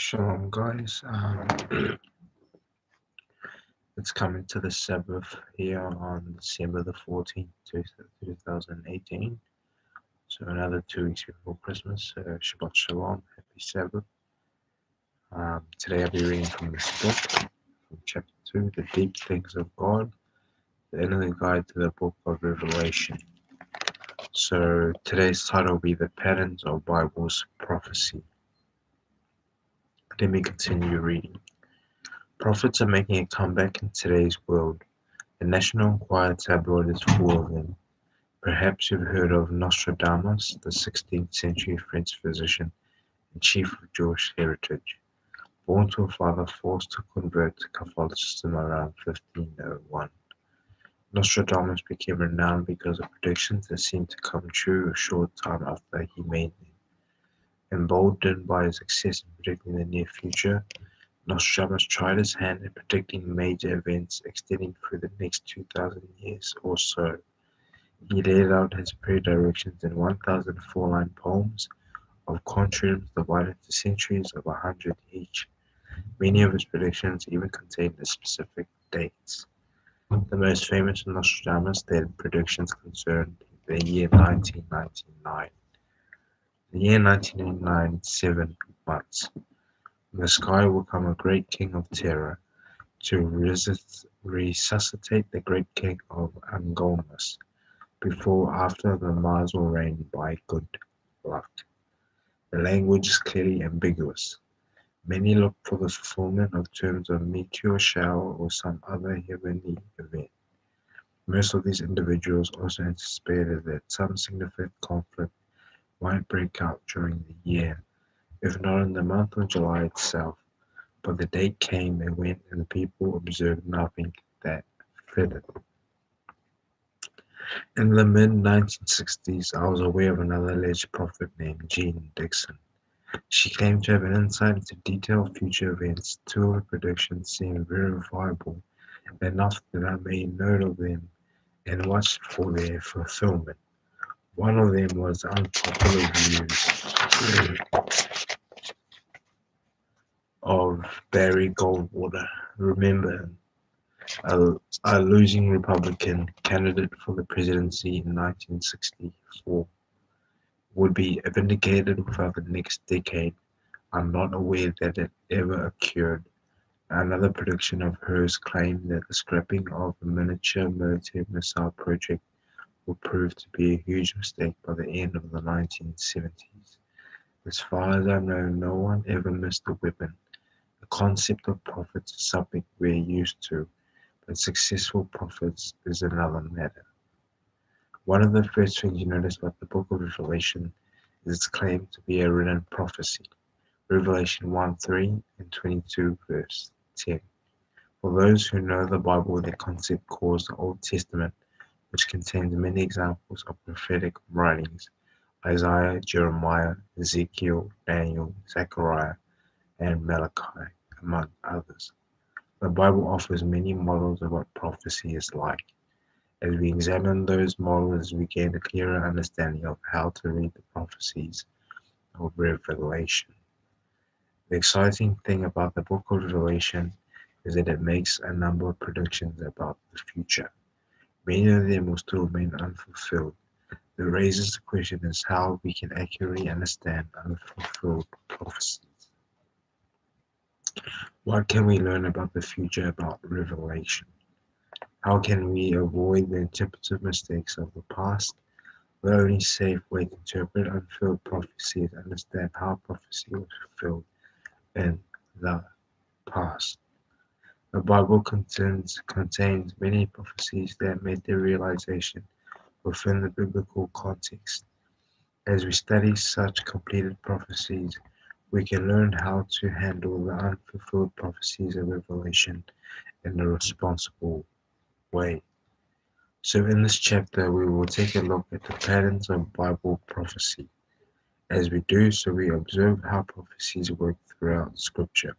Shalom, guys. It's coming to the Sabbath here on December the 14th, 2018. So another 2 weeks before Christmas. Shabbat Shalom, Happy Sabbath. Today I'll be reading from this book, from chapter 2, The Deep Things of God, the inner guide to the book of Revelation. So today's title will be The Patterns of Bible's Prophecy. Let me continue reading. Prophets are making a comeback in today's world. The National Enquirer tabloid is full of them. Perhaps you've heard of Nostradamus, the 16th-century French physician and chief of Jewish heritage. Born to a father forced to convert to Catholicism around 1501, Nostradamus became renowned because of predictions that seemed to come true a short time after he made them. Emboldened by his success in predicting the near future, Nostradamus tried his hand at predicting major events extending through the next 2,000 years or so. He laid out his predilections in 1,000 four-line poems of contrarians divided into centuries of 100 each. Many of his predictions even contained specific dates. The most famous Nostradamus dated predictions concerned the year 1999. The year 1999, 7 months. The sky will come a great king of terror to resuscitate the great king of Angolmus. Before or after the Mars will reign by good luck. The language is clearly ambiguous. Many look for the fulfillment of terms of meteor shower or some other heavenly event. Most of these individuals also anticipated that some significant conflict might break out during the year, if not in the month of July itself. But the date came and went, and the people observed nothing that fitted. In the mid-1960s, I was aware of another alleged prophet named Jean Dixon. She claimed to have an insight into detailed future events. Two of her predictions seemed verifiable enough that I made note of them and watched for their fulfillment. One of them was unpopular views of Barry Goldwater. Remember him? A losing Republican candidate for the presidency in 1964, would be vindicated without the next decade. I'm not aware that it ever occurred. Another prediction of hers claimed that the scrapping of the miniature military missile project would prove to be a huge mistake by the end of the 1970s. As far as I know, no one ever missed a weapon. The concept of profits is something we're used to, but successful profits is another matter. One of the first things you notice about the book of Revelation is its claim to be a written prophecy. Revelation 1:3 and 22 verse 10. For those who know the Bible, the concept calls the Old Testament, which contains many examples of prophetic writings, Isaiah, Jeremiah, Ezekiel, Daniel, Zechariah, and Malachi, among others. The Bible offers many models of what prophecy is like. As we examine those models, we gain a clearer understanding of how to read the prophecies of Revelation. The exciting thing about the book of Revelation is that it makes a number of predictions about the future. Many of them will still remain unfulfilled. That raises the question is how we can accurately understand unfulfilled prophecies. What can we learn about the future about Revelation? How can we avoid the interpretive mistakes of the past? The only safe way to interpret unfulfilled prophecy is understand how prophecy was fulfilled in the past. The Bible contains many prophecies that made their realization within the biblical context. As we study such completed prophecies, we can learn how to handle the unfulfilled prophecies of Revelation in a responsible way. So in this chapter, we will take a look at the patterns of Bible prophecy. As we do so, we observe how prophecies work throughout Scripture.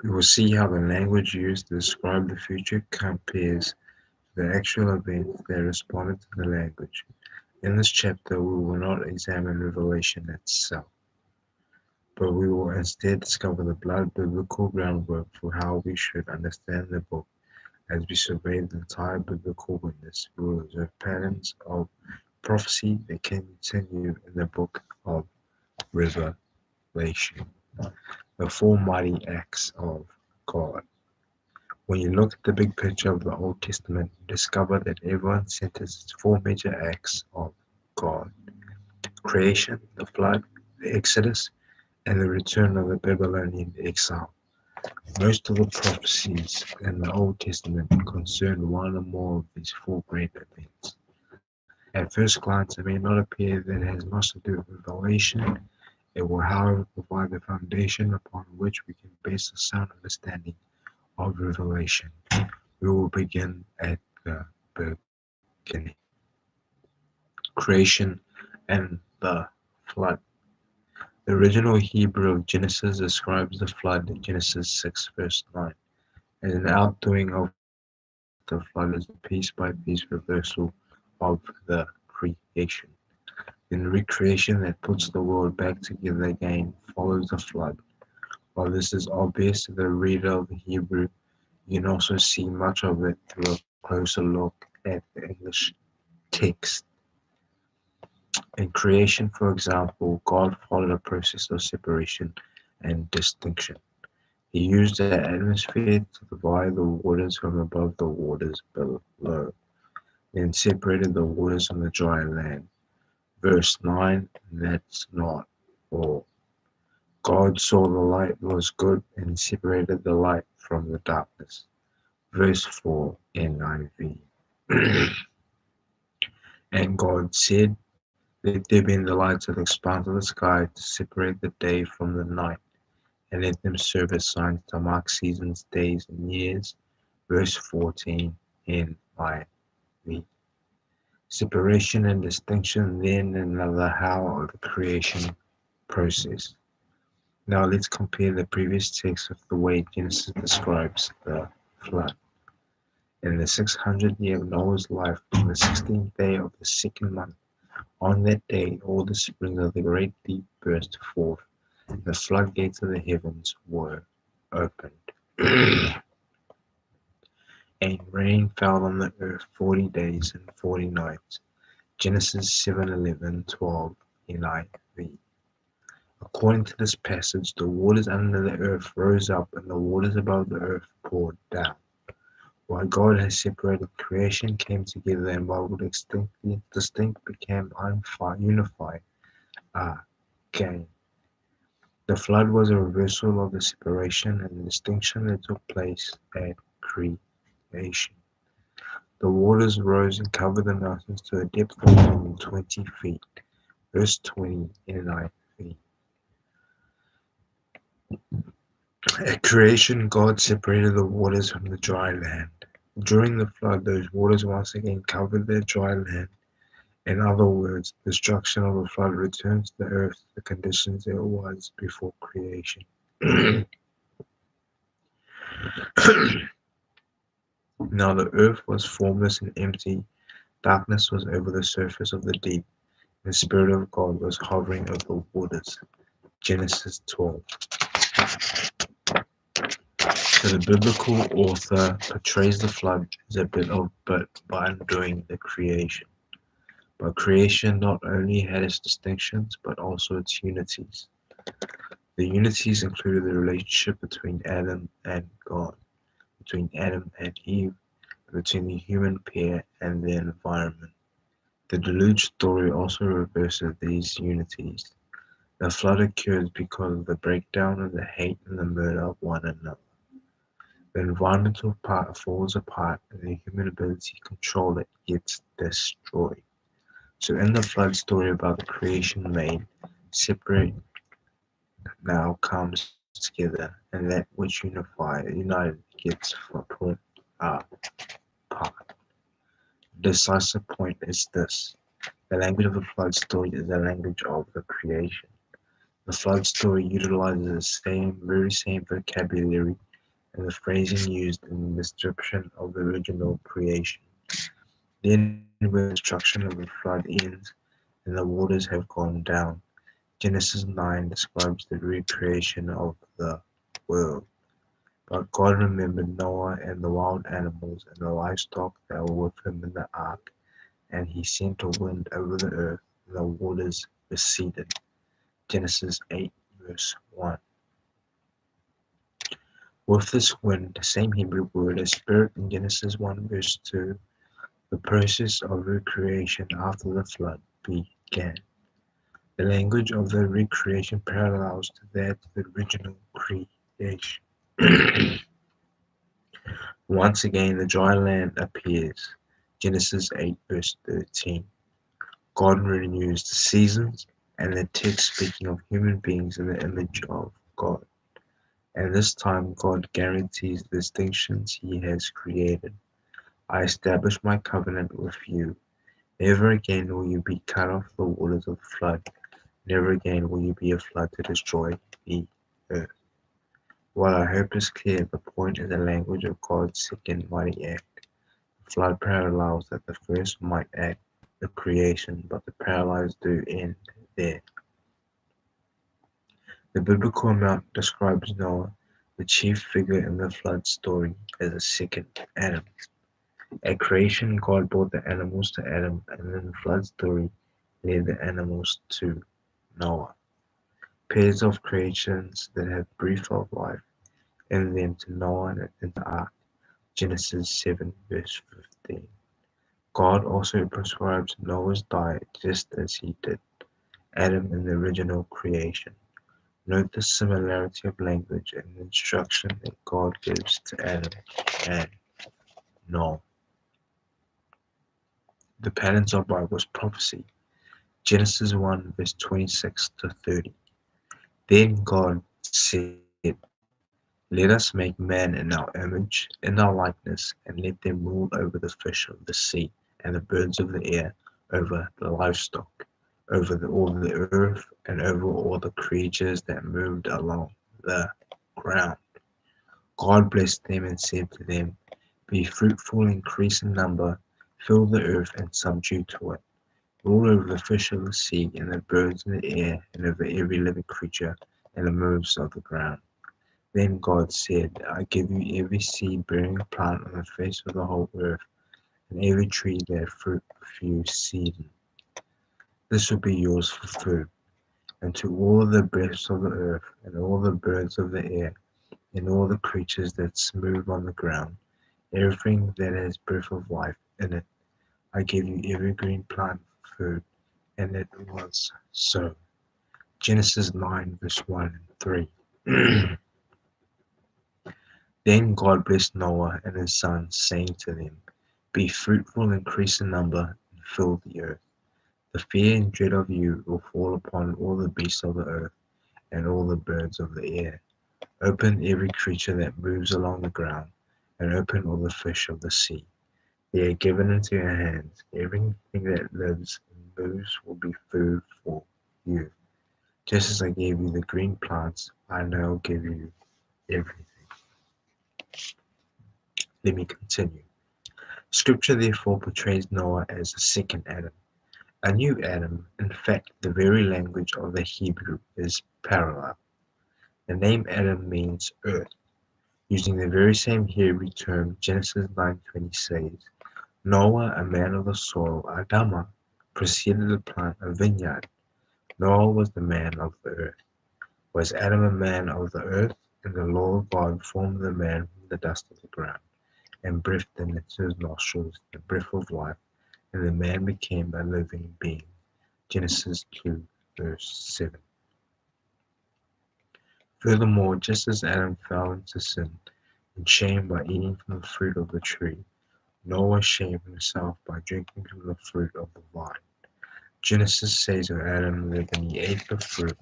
We will see how the language used to describe the future compares to the actual events that responded to the language. In this chapter, we will not examine Revelation itself. but we will instead discover the blood biblical groundwork for how we should understand the book. As we survey the entire biblical witness, we will observe patterns of prophecy that can continue in the book of Revelation. The four mighty acts of God. When you look at the big picture of the Old Testament, you discover that everyone centers its four major acts of God: creation, the flood, the Exodus, and the return of the Babylonian exile. Most of the prophecies in the Old Testament concern one or more of these four great events. At first glance, it may not appear that it has much to do with revelation. It will, however, provide the foundation upon which we can base a sound understanding of revelation. We will begin at the beginning. Creation and the flood. The original Hebrew of Genesis describes the flood in Genesis 6 verse 9 as an outdoing of the flood is a piece-by-piece reversal of the creation. Then recreation that puts the world back together again follows the flood. While this is obvious to the reader of the Hebrew, you can also see much of it through a closer look at the English text. In creation, for example, God followed a process of separation and distinction. He used the atmosphere to divide the waters from above the waters below, then separated the waters from the dry land. Verse 9, that's not all. God saw the light was good and separated the light from the darkness. Verse 4, NIV. And God said, let there be in the lights of the expanse of the sky to separate the day from the night, and let them serve as signs to mark seasons, days, and years. Verse 14, NIV. Separation and distinction, then another how of the creation process. Now let's compare the previous text with the way Genesis describes the flood. In the 600th year of Noah's life, on the 16th day of the second month, on that day all the springs of the great deep burst forth, and the floodgates of the heavens were opened. And rain fell on the earth 40 days and 40 nights. Genesis 7:11-12 NIV. According to this passage, the waters under the earth rose up and the waters above the earth poured down. While God has separated, creation came together and while distinct became unified again. The flood was a reversal of the separation and the distinction that took place at creation. The waters rose and covered the mountains to a depth of more than 20 feet. Verse 20 NIV. At creation, God separated the waters from the dry land. During the flood, those waters once again covered the dry land. In other words, the destruction of the flood returns the earth to the conditions it was before creation. Now the earth was formless and empty, darkness was over the surface of the deep, and the Spirit of God was hovering over the waters. Genesis 12. So the biblical author portrays the flood as a bit of by undoing the creation. But creation not only had its distinctions, but also its unities. The unities included the relationship between Adam and God, between Adam and Eve, between the human pair and the environment. The deluge story also reverses these unities. The flood occurs because of the breakdown and the hate and the murder of one another. The environmental part falls apart and the human ability to control it gets destroyed. So in the flood story about the creation made separate now comes together, and that which united gets torn apart. The decisive point is this: the language of the flood story is the language of the creation. The flood story utilizes very same vocabulary and the phrasing used in the description of the original creation. Then when the destruction of the flood ends and the waters have gone down, Genesis 9 describes the recreation of the world. But God remembered Noah and the wild animals and the livestock that were with him in the ark, and he sent a wind over the earth, and the waters receded. Genesis 8, verse 1. With this wind, the same Hebrew word as spirit in Genesis 1, verse 2, the process of recreation after the flood began. The language of the recreation parallels to that of the original creation. Once again, the dry land appears. Genesis 8, verse 13. God renews the seasons, and the text speaking of human beings in the image of God. And this time, God guarantees the distinctions He has created. I establish my covenant with you. Never again will you be cut off the waters of the flood. Never again will you be a flood to destroy the earth. While our hope is clear, the point is the language of God's second mighty act. The flood parallels that the first might act, the creation, but the parallels do end there. The biblical account describes Noah, the chief figure in the flood story, as a second Adam. At creation, God brought the animals to Adam, and in the flood story, led the animals to Noah. Pairs of creations that have breath of life in them to Noah and into ark. Genesis 7, verse 15. God also prescribes Noah's diet just as he did Adam in the original creation. Note the similarity of language and instruction that God gives to Adam and Noah. The patterns of Bible's prophecy. Genesis 1, verse 26 to 30. Then God said, let us make man in our image, in our likeness, and let them rule over the fish of the sea, and the birds of the air, over the livestock, over all the earth, and over all the creatures that moved along the ground. God blessed them and said to them, be fruitful, increase in number, fill the earth and subdue to it. Rule over the fish of the sea, and the birds in the air, and over every living creature, and the moves of the ground. Then God said, I give you every seed-bearing plant on the face of the whole earth, and every tree that fruit with you seed. This will be yours for food. And to all the beasts of the earth, and all the birds of the air, and all the creatures that move on the ground, everything that has breath of life in it, I give you every green plant for food. And it was so. Genesis 9, verse 1 and 3. Then God blessed Noah and his sons, saying to them, be fruitful, increase in number, and fill the earth. The fear and dread of you will fall upon all the beasts of the earth, and all the birds of the air. Open every creature that moves along the ground, and open all the fish of the sea. They are given into your hands. Everything that lives and moves will be food for you. Just as I gave you the green plants, I now give you everything. Let me continue. Scripture therefore portrays Noah as the second Adam, a new Adam. In fact, the very language of the Hebrew is parallel. The name Adam means earth. Using the very same Hebrew term, Genesis 9:20 says, Noah, a man of the soil, Adamah, proceeded to plant a vineyard. Noah was the man of the earth. Was Adam a man of the earth? And the Lord God formed the man from the dust of the ground, and breathed into his nostrils the breath of life, and the man became a living being. Genesis 2, verse 7. Furthermore, just as Adam fell into sin and shame by eating from the fruit of the tree, Noah shamed himself by drinking from the fruit of the vine. Genesis says of Adam that when he ate the fruit,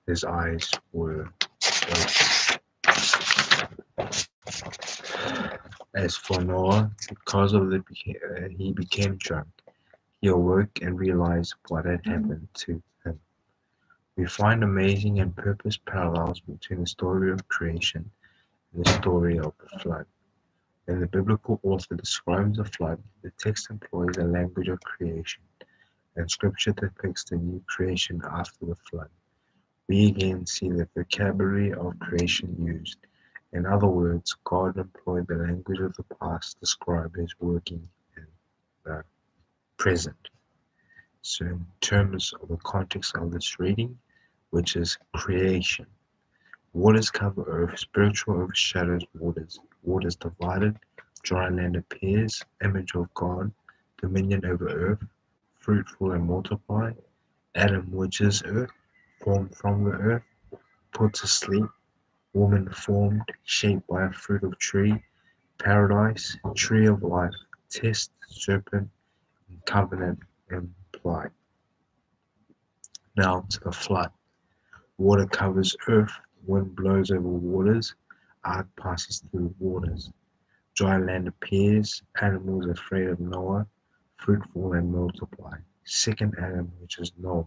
his eyes were open. As for Noah, because of he became drunk, he awoke and realized what had happened to him. We find amazing and purpose parallels between the story of creation and the story of the flood. When the biblical author describes the flood, the text employs the language of creation, and scripture depicts the new creation after the flood. we again see the vocabulary of creation used. In other words, God employed the language of the past to describe his working in the present. So, in terms of the context of this reading, which is creation, waters cover earth, spiritual overshadows waters, waters divided, dry land appears, image of God, dominion over earth, fruitful and multiply, Adam, which is earth, formed from the earth, put to sleep, woman formed, shaped by a fruit of tree, paradise, tree of life, test, serpent, and covenant implied. Now to the flood. Water covers earth, wind blows over waters, ark passes through waters. Dry land appears, animals afraid of Noah, fruitful and multiply. Second Adam, which is Noah,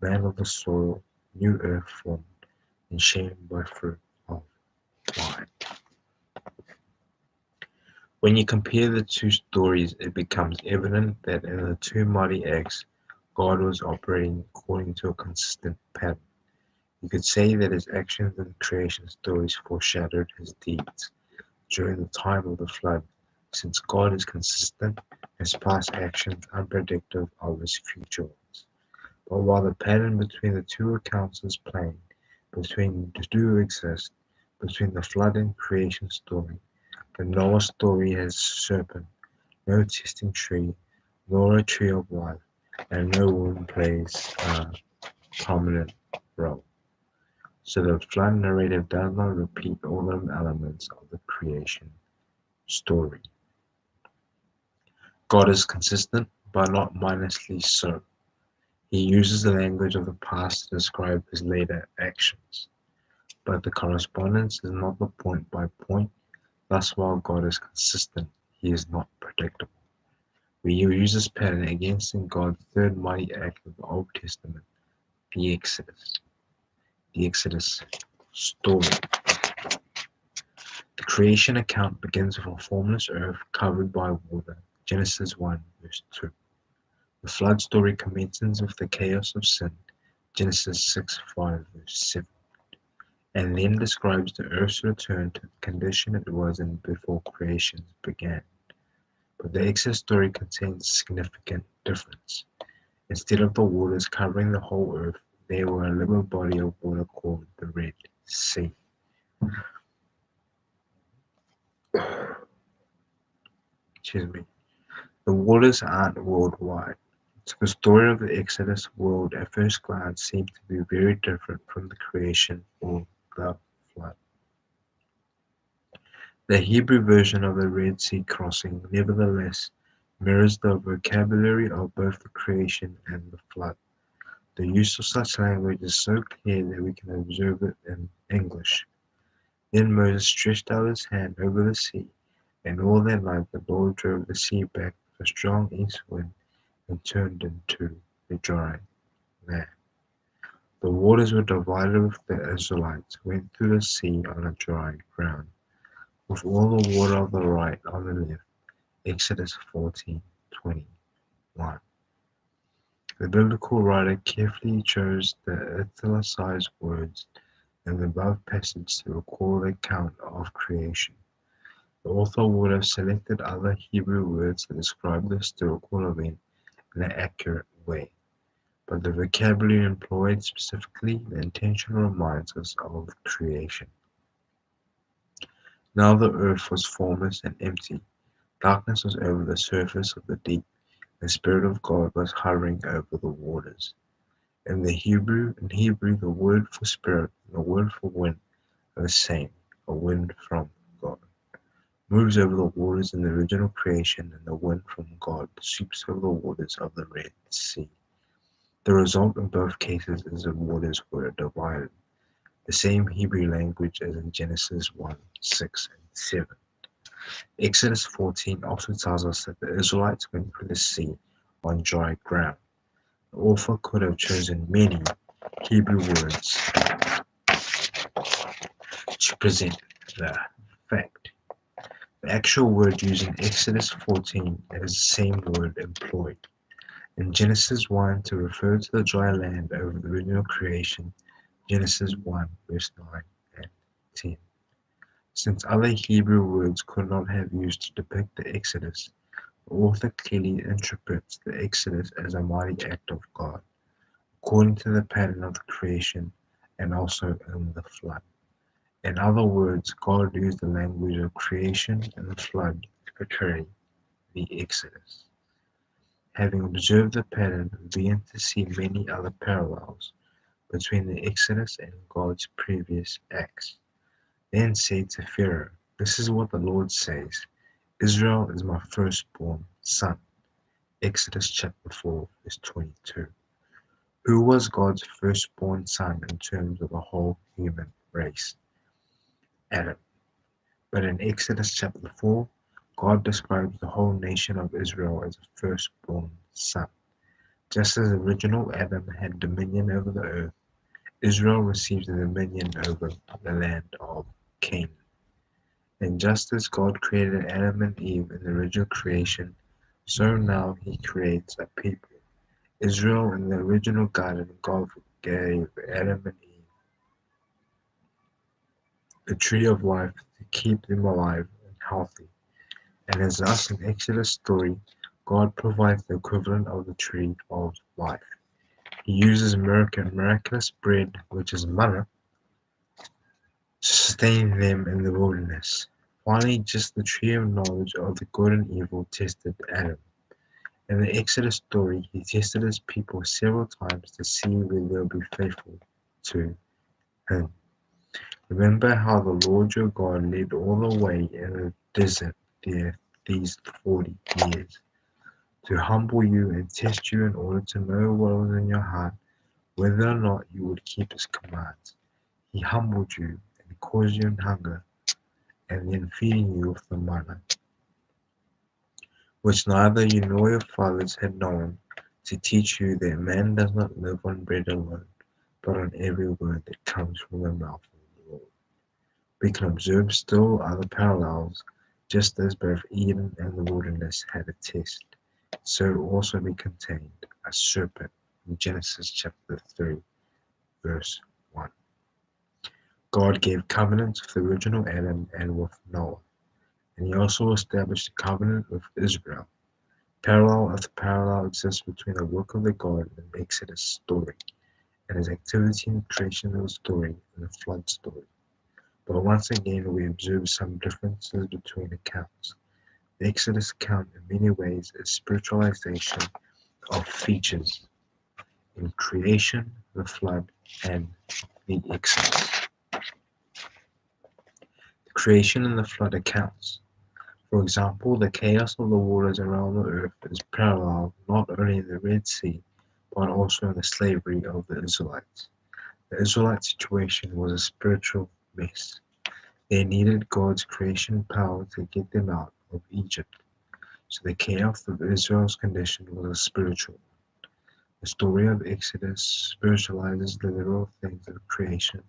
man of the soil, new earth formed, and shamed by fruit of life. When you compare the two stories, it becomes evident that in the two mighty acts, God was operating according to a consistent pattern. You could say that his actions in the creation stories foreshadowed his deeds during the time of the flood, since God is consistent, his past actions unpredictable of his future ones. But while the pattern between the two accounts is plain, between the two exist, between the flood and creation story, the Noah story has serpent, no testing tree, nor a tree of life, and no one plays a prominent role. So the flood narrative does not repeat all the elements of the creation story. God is consistent, but not mindlessly so. He uses the language of the past to describe his later actions, but the correspondence is not the point by point. Thus, while God is consistent, he is not predictable. We use this pattern against in God's third mighty act of the Old Testament, the Exodus. The Exodus story. The creation account begins with a formless earth covered by water. Genesis 1, verse 2. The flood story commences with the chaos of sin. Genesis 6, 5, verse 7. And then describes the earth's return to the condition it was in before creation began. But the Exodus story contains a significant difference. Instead of the waters covering the whole earth, there were a little body of water called the Red Sea. Excuse me. The waters aren't worldwide. So the story of the Exodus world at first glance seems to be very different from the creation or the flood. The Hebrew version of the Red Sea crossing nevertheless mirrors the vocabulary of both the creation and the flood. The use of such language is so clear that we can observe it in English. Then Moses stretched out his hand over the sea, and all that night the Lord drove the sea back with a strong east wind and turned into a dry land. The waters were divided with the Israelites went through the sea on a dry ground, with all the water of the right on the left. Exodus 14:21. The biblical writer carefully chose the italicized words in the above passage to record the account of creation. The author would have selected other Hebrew words to describe the historical event in an accurate way, but the vocabulary employed specifically the intention reminds us of creation. Now the earth was formless and empty. Darkness was over the surface of the deep. The Spirit of God was hovering over the waters. In Hebrew, the word for spirit and the word for wind are the same. A wind from God moves over the waters in the original creation, and the wind from God sweeps over the waters of the Red Sea. The result in both cases is the waters were divided, the same Hebrew language as in Genesis 1, 6, and 7. Exodus 14 also tells us that the Israelites went through the sea on dry ground. The author could have chosen many Hebrew words to present the fact. The actual word used in Exodus 14 is the same word employed in Genesis 1 to refer to the dry land over the original creation. Genesis 1, verse 9 and 10. Since other Hebrew words could not have used to depict the Exodus, the author clearly interprets the Exodus as a mighty act of God, according to the pattern of the creation and also in the flood. In other words, God used the language of creation and the flood to portray the Exodus. Having observed the pattern, we begin to see many other parallels between the Exodus and God's previous acts. Then said to Pharaoh, "This is what the Lord says: Israel is my firstborn son." Exodus chapter 4, verse 22. Who was God's firstborn son in terms of the whole human race? Adam. But in Exodus chapter 4, God describes the whole nation of Israel as a firstborn son. Just as original Adam had dominion over the earth, Israel receives the dominion over the land of Canaan. And just as God created Adam and Eve in the original creation, so now he creates a people. Israel in the original garden, God gave Adam and Eve the tree of life to keep them alive and healthy. And as us in Exodus story, God provides the equivalent of the tree of life. He uses miraculous bread, which is manna, to sustain them in the wilderness. Finally, just the tree of knowledge of the good and evil tested Adam. In the Exodus story, he tested his people several times to see whether they'll be faithful to him. Remember how the Lord your God led all the way in the desert there these 40 years, to humble you and test you in order to know what was in your heart, whether or not you would keep his commands. He humbled you and caused you in hunger, and then feeding you with the manna, which neither you nor your fathers had known, to teach you that man does not live on bread alone, but on every word that comes from the mouth of the Lord. We can observe still other parallels, just as both Eden and the wilderness had a test, so also we contained a serpent in Genesis chapter 3, verse 1. God gave covenants with the original Adam and with Noah, and he also established a covenant with Israel. Parallel after parallel exists between the work of the God in the Exodus story and his activity in the creation of the story and the flood story. But once again we observe some differences between accounts. The Exodus account in many ways is spiritualization of features in creation, the flood, and the Exodus. The creation and the flood accounts. For example, the chaos of the waters around the earth is parallel not only in the Red Sea, but also in the slavery of the Israelites. The Israelite situation was a spiritual mess. They needed God's creation power to get them out of Egypt. So the chaos of Israel's condition was a spiritual one. The story of Exodus spiritualizes the literal things of creation to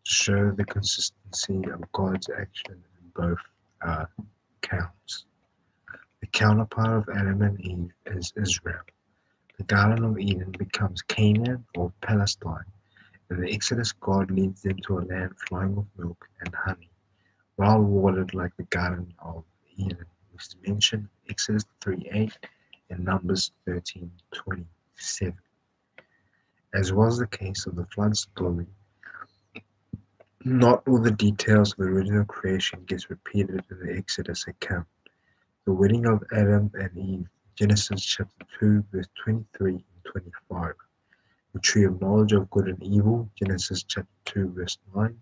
show the consistency of God's action in both accounts. The counterpart of Adam and Eve is Israel. The Garden of Eden becomes Canaan or Palestine. In the Exodus, God leads them to a land flowing with milk and honey, well watered like the Garden of Eden, which is mentioned in Exodus 3:8 and Numbers 13:27. As was the case of the flood story, not all the details of the original creation gets repeated in the Exodus account. The wedding of Adam and Eve, Genesis chapter 2, verse 23 and 25. The tree of knowledge of good and evil, Genesis chapter 2, verse 9.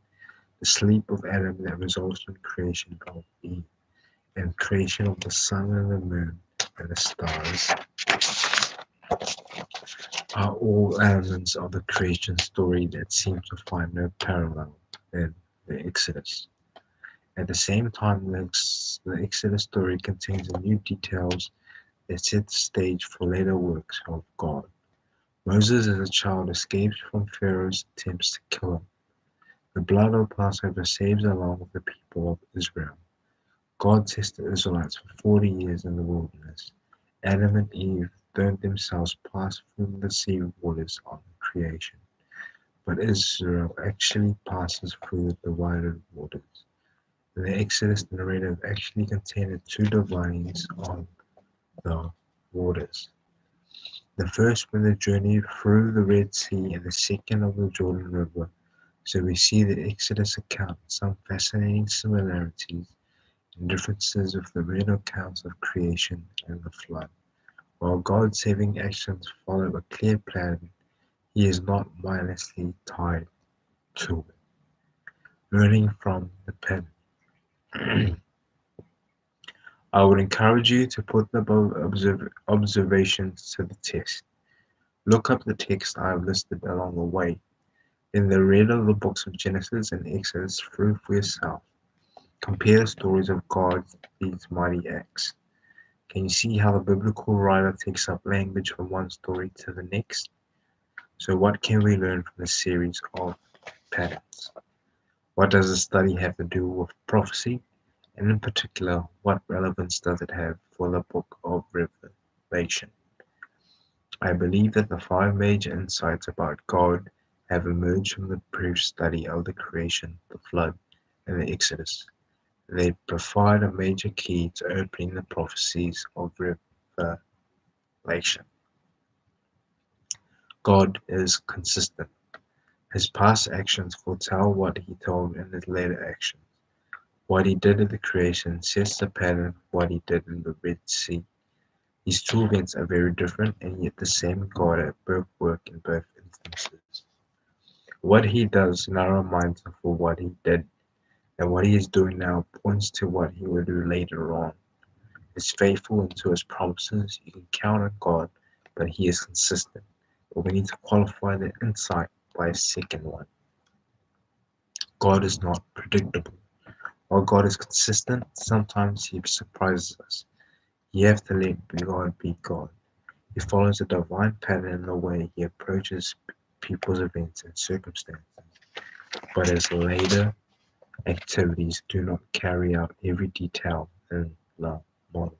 The sleep of Adam that results in creation of Eve, and creation of the sun and the moon and the stars are all elements of the creation story that seem to find no parallel in the Exodus. At the same time, the Exodus story contains new details that set the stage for later works of God. Moses as a child escapes from Pharaoh's attempts to kill him. The blood of Passover saves along with the people of Israel. God tested the Israelites for 40 years in the wilderness. Adam and Eve burned themselves past from the sea waters on creation. but Israel actually passes through the divided waters. The Exodus narrative actually contained two dividings on the waters. The first when the journey through the Red Sea and the second of the Jordan River. So we see the Exodus account some fascinating similarities and differences with the real accounts of creation and the flood. While God's saving actions follow a clear plan, he is not mindlessly tied to it. Learning from the pen. I would encourage you to put the above observations to the test. Look up the text I have listed along the way. Then read of the books of Genesis and Exodus through for yourself. Compare the stories of God's these mighty acts. Can you see how the biblical writer takes up language from one story to the next? So what can we learn from this series of patterns? What does the study have to do with prophecy? And in particular, what relevance does it have for the book of Revelation? I believe that the five major insights about God have emerged from the brief study of the creation, the flood, and the Exodus. They provide a major key to opening the prophecies of Revelation. God is consistent. His past actions foretell what he told in his later actions. What he did in the creation sets the pattern of what he did in the Red Sea. These two events are very different and yet the same God at work in both instances. What he does now reminds us of what he did, and what he is doing now points to what he will do later on. He is faithful into his promises. You can count on God, but he is consistent. But we need to qualify the insight by a second one. God is not predictable. While God is consistent, sometimes he surprises us. You have to let God be God. He follows a divine pattern in the way he approaches people's events and circumstances, but his later activities do not carry out every detail in the model.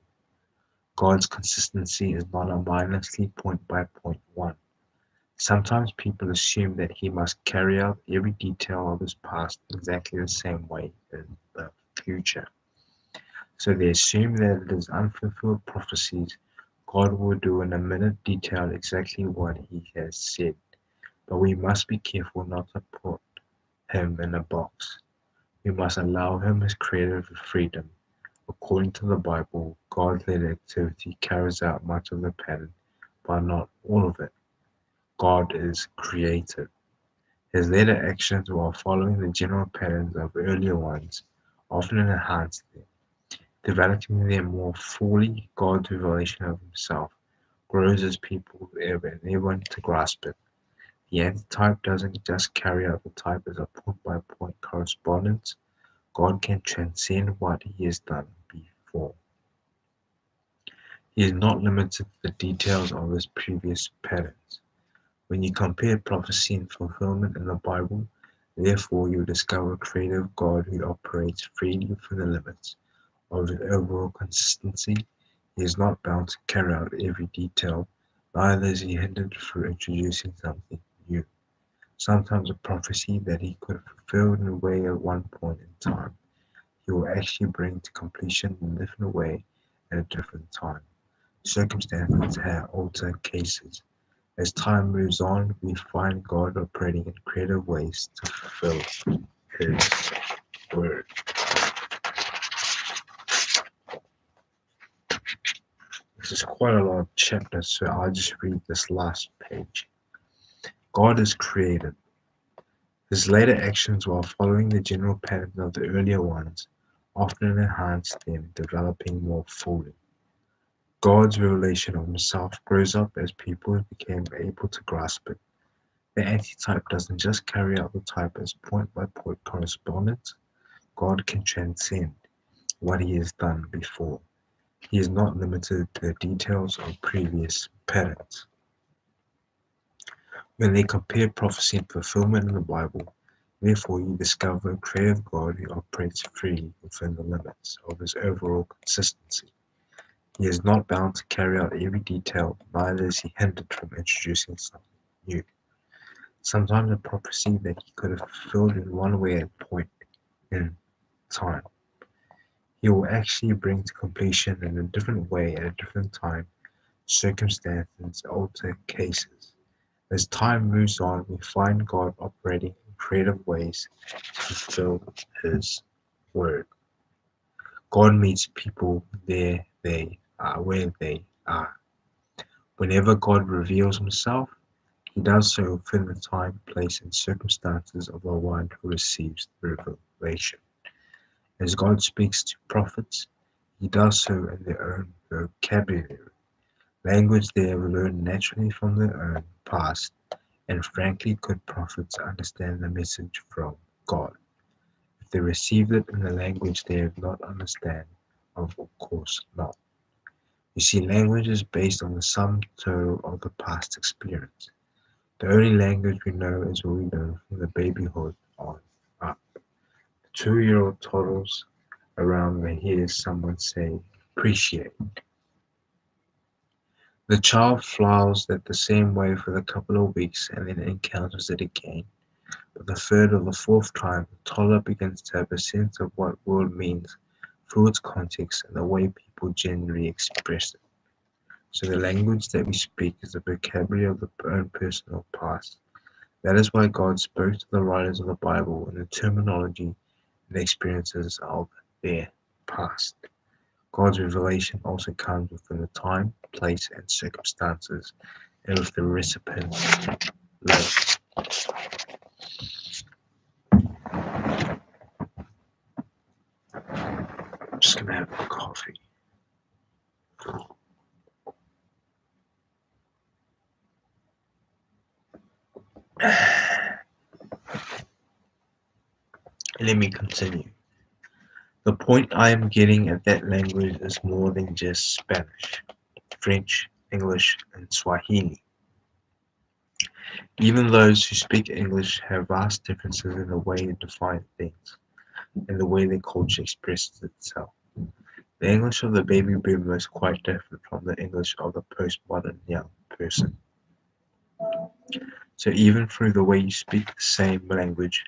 God's consistency is not a mindlessly point by point one. Sometimes people assume that he must carry out every detail of his past exactly the same way in the future. So they assume that it is unfulfilled prophecies God will do in a minute detail exactly what he has said. But we must be careful not to put him in a box. We must allow him his creative freedom. According to the Bible, God's later activity carries out much of the pattern, but not all of it. God is creative. His later actions, while following the general patterns of earlier ones, often enhance them, developing them more fully. God's revelation of himself grows as people enable to grasp it. The antitype doesn't just carry out the type as a point-by-point correspondence. God can transcend what he has done before. He is not limited to the details of his previous patterns. When you compare prophecy and fulfillment in the Bible, therefore you discover a creative God who operates freely within the limits of his overall consistency. He is not bound to carry out every detail, neither is he hindered through introducing something new. Sometimes a prophecy that he could have fulfilled in a way at one point in time, he will actually bring to completion in a different way at a different time. Circumstances have altered cases. As time moves on, we find God operating in creative ways to fulfill his word. This is quite a lot of chapters, so I'll just read this last page. God is creative. His later actions, while following the general pattern of the earlier ones, often enhanced them, developing more fully. God's revelation of himself grows up as people became able to grasp it. The antitype doesn't just carry out the type as point-by-point correspondence. God can transcend what he has done before. He is not limited to the details of previous patterns. When they compare prophecy and fulfillment in the Bible, therefore you discover a creative God who operates freely within the limits of his overall consistency. He is not bound to carry out every detail, neither is he hindered from introducing something new. sometimes a prophecy that he could have fulfilled in one way at a point in time, he will actually bring to completion in a different way at a different time, circumstances, alter cases. As time moves on, we find God operating in creative ways to fulfill His word. God meets people where they are. Whenever God reveals Himself, He does so within the time, place, and circumstances of the one who receives the revelation. As God speaks to prophets, He does so in their own vocabulary, language they have learned naturally from their own past, and frankly, good prophets understand the message from God. If they received it in a language they have not understand, of course not. You see, language is based on the sum total of the past experience. The only language we know is what we know from the babyhood on up. The 2-year-old toddles around when he hears someone say, appreciate. The child flouls that the same way for a couple of weeks and then encounters it again. But the third or the fourth time, the toddler begins to have a sense of what word means through its context and the way people generally express it. So the language that we speak is the vocabulary of the own personal past. That is why God spoke to the writers of the Bible in the terminology and experiences of their past. God's revelation also comes within the time, place, and circumstances, and with the recipient's life. I'm just gonna have a coffee. Let me continue. The point I am getting at that language is more than just Spanish, French, English, and Swahili. Even those who speak English have vast differences in the way they define things and the way their culture expresses itself. The English of the baby boomer is quite different from the English of the postmodern young person. So even through the way you speak the same language,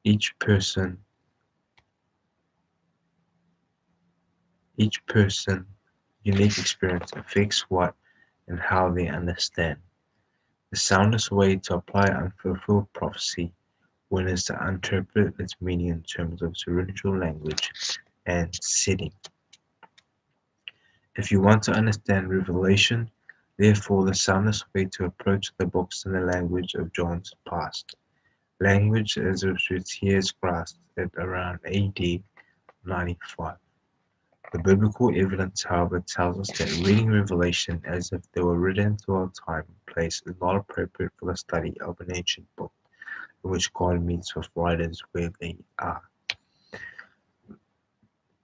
each person each person unique experience affects what and how they understand. The soundest way to apply unfulfilled prophecy one is to interpret its meaning in terms of its original language and setting. If you want to understand Revelation, therefore the soundest way to approach the books in the language of John's past, language as of which he has grasped at around AD 95. The biblical evidence, however, tells us that reading Revelation as if they were written into our time and place is not appropriate for the study of an ancient book in which God meets with writers where they are.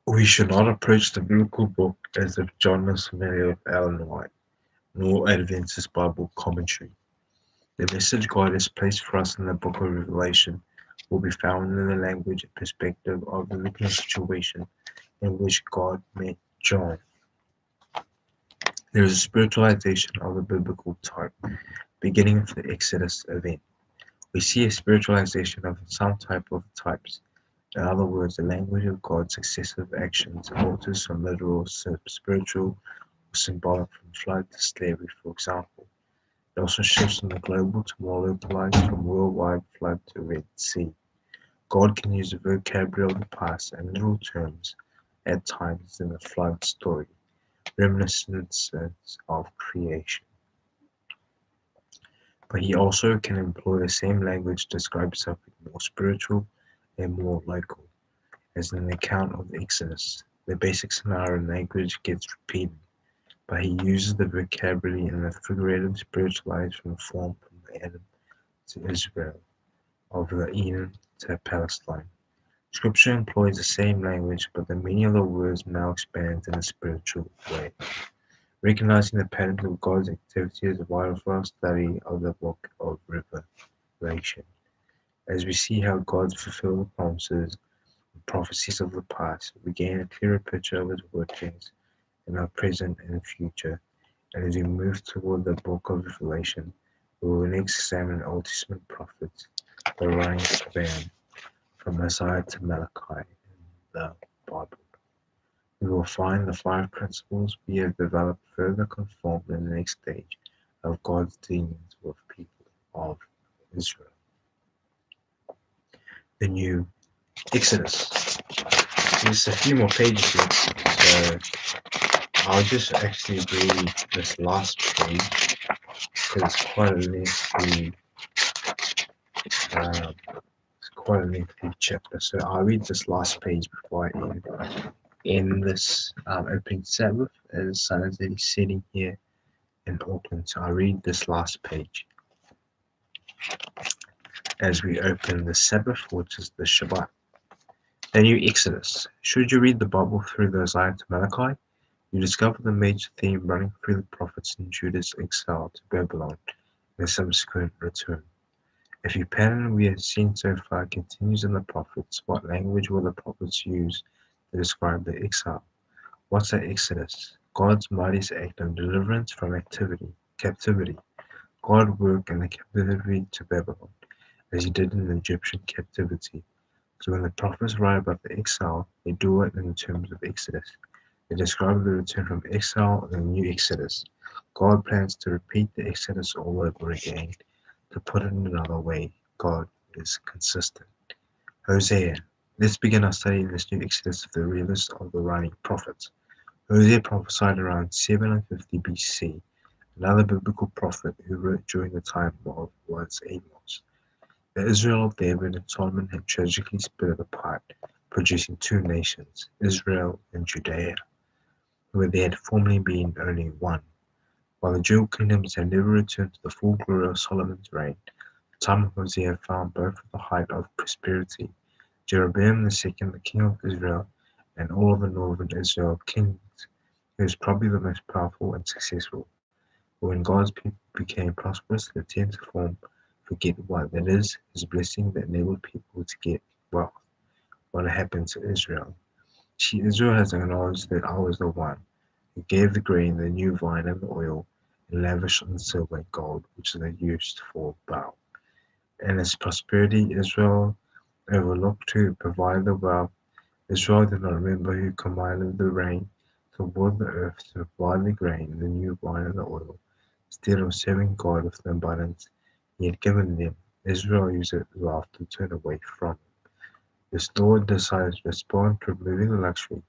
We should not approach the biblical book as if John was familiar with Ellen White, nor Adventist Bible commentary. The message God has placed for us in the book of Revelation will be found in the language and perspective of the original situation in which God met John. There is a spiritualization of the biblical type, beginning with the Exodus event. We see a spiritualization of some type of types. In other words, the language of God's successive actions alters from literal to spiritual or symbolic from flood to slavery, for example. It also shifts from the global to more localized, from worldwide flood to Red Sea. God can use the vocabulary of the past and literal terms at times in the flood story, reminiscences of creation. But he also can employ the same language to describe something more spiritual and more local, as in the account of the Exodus. The basic scenario in language gets repeated, but he uses the vocabulary in a figurative, spiritualized form from Adam to Israel, of the Eden to Palestine. Scripture employs the same language, but the meaning of the words now expands in a spiritual way. Recognizing the patterns of God's activity is vital for our study of the book of Revelation, as we see how God fulfilled the promises and prophecies of the past, we gain a clearer picture of His workings in our present and future, and as we move toward the book of Revelation, We will next examine Old Testament prophets, the writings of Aaron, from Isaiah to Malachi in the Bible. We will find the five principles we have developed further conformed in the next stage of God's dealings with people of Israel. The new Exodus. There's a few more pages here, so I'll just actually read this last page because um, it's quite a lengthy chapter. So I'll read this last page before I end. In this opening Sabbath, as sun is setting here in Auckland, so I'll read this last page as we open the Sabbath, which is the Shabbat. The new Exodus. Should you read the Bible through the Isaiah to Malachi, you discover the major theme running through the prophets in Judah's exile to Babylon and the subsequent return. If your pattern we have seen so far continues in the prophets, what language will the prophets use to describe the exile? What's the Exodus? God's mightiest act of deliverance from captivity. God worked in the captivity to Babylon, as he did in the Egyptian captivity. So when the prophets write about the exile, they do it in terms of Exodus. They describe the return from exile and the new Exodus. God plans to repeat the Exodus all over again. To put it in another way, God is consistent. Hosea. Let's begin our study in this new Exodus of the realist of the writing prophets. Hosea prophesied around 750 BC. Another biblical prophet who wrote during the time of was Amos. The Israel of David and Solomon had tragically split apart, producing two nations, Israel and Judea, where there had formerly been only one. While the dual kingdoms had never returned to the full glory of Solomon's reign, the time of Hosea found both at the height of prosperity. Jeroboam the second, the king of Israel, and all of the northern Israel kings, he was probably the most powerful and successful. But when God's people became prosperous, they tend to forget what that is, his blessing that enabled people to get wealth. What happened to Israel? See, Israel has acknowledged that I was the one who gave the grain, the new vine, and the oil, and lavished on silver and gold, which they used for Baal. In its prosperity, Israel overlooked to provide the wealth. Israel did not remember who commanded the rain toward the earth to provide the grain, the new wine, and the oil. Instead of serving God with the abundance he had given them, Israel used its wealth to turn away from him. This Lord decided to respond to removing the luxury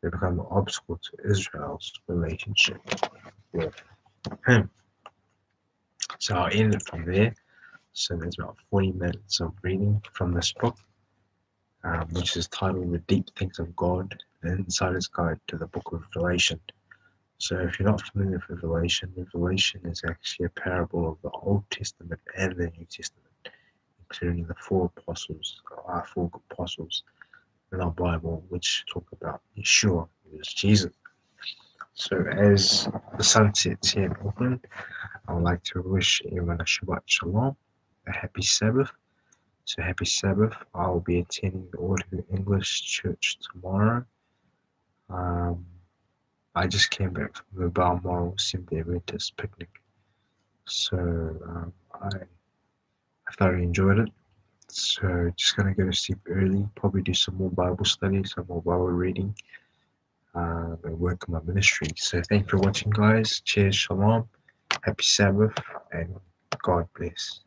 that became an obstacle to Israel's relationship with him. So I'll end it from there. So there's about 40 minutes of reading from this book, which is titled The Deep Things of God, the Insider's Guide to the Book of Revelation. So if you're not familiar with Revelation, Revelation is actually a parable of the Old Testament and the New Testament, including the four apostles in our Bible, which talk about Yeshua, who is Jesus. So as the sun sets here in Auckland, I would like to wish everyone a Shabbat Shalom, a happy Sabbath. So happy Sabbath. I will be attending the Auto English Church tomorrow. I just came back from the Balmoral Assembly Adventist picnic. So I thoroughly enjoyed it. So just gonna go to sleep early, probably do some more Bible study, some more Bible reading, and work on my ministry. So thank you for watching, guys. Cheers, shalom, happy Sabbath, and God bless.